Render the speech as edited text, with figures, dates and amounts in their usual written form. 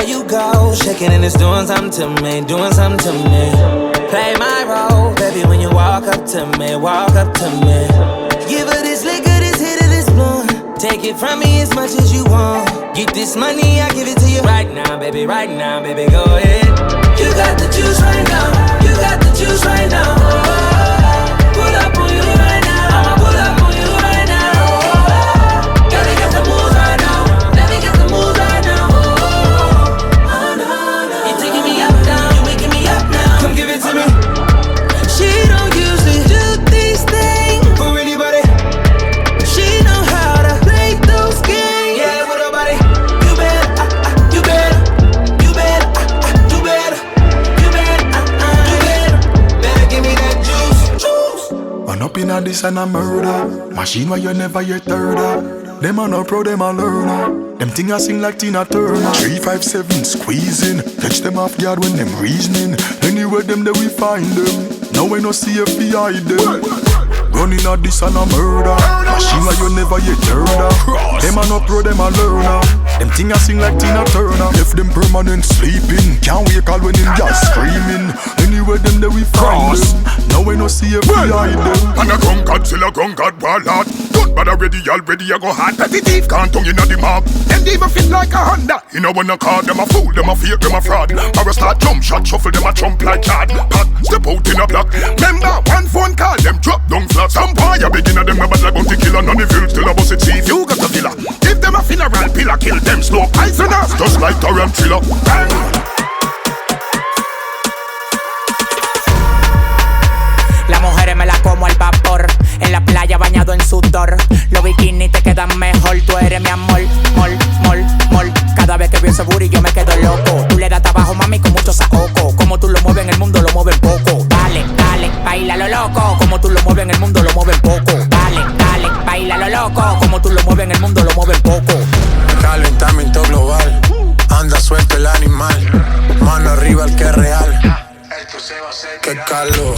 you go. Shaking and it's doing something to me, doing something to me. Play my role, baby, when you walk up to me, walk up to me. Give her this liquor, this hit of this blunt. Take it from me as much as you want. Get this money, I give it to you right now, baby, go ahead. You got the juice right now, you got the juice right now. Pull up on you right now, I'ma pull up on you right now. Gotta get the moves right now, let me get the moves right now. Oh, no. You're taking me up now, you're waking me up now. Come give it to me. She don't usually do these things for anybody. She know how to play those games. Yeah, with nobody. You better, you better, you better, you better, you better, better give me that juice. Man up in a this and a murder. Machine where you never yet heard of. Them a no pro, them a learner. Them thing a sing like Tina Turner. 357 squeezing. Catch them off guard when them reasoning. Anywhere them there we find them. Now we no see if we hide them. Running a this and a murder. Machine where you never yet heard of. Them a no pro, them a learner. Them thing a sing like Tina Turner. Left them permanent sleeping. Can't wake all when him just screaming. Anywhere them there we find them. Now we no see if we hide them. And a gun Godzilla, gun God warlord. Don't bother already I go hard. Petty thief can't tongue inna the mob. Them even fit like a Honda. You know when I call them a fool, them a fake, them a fraud. Or a start jump shot, shuffle them a jump like chad. Pat, step out in a block. Remember, one phone call, them drop down flat. Some boy a begin them a bad like bounty killer. None of you still a bust it thief. You got the villa. Give them a funeral pillar, kill them slow poisoners. Just like Torrent Thriller. Bang! Las mujeres me la como al vapor. En la playa bañado en sudor. Los bikinis te quedan mejor. Tú eres mi amor, mol. Cada vez que veo ese booty yo me quedo loco. Tú le das trabajo, mami, con mucho saoco. Como tú lo mueves en el mundo, lo mueves poco. Dale, baila lo loco. Como tú lo mueves en el mundo, lo mueves poco. Dale, baila lo loco. Como tú lo mueves en el mundo, lo mueves poco. Calentamiento global. Anda suelto el animal. Mano arriba el que es real. Esto se va a hacer. Qué calor.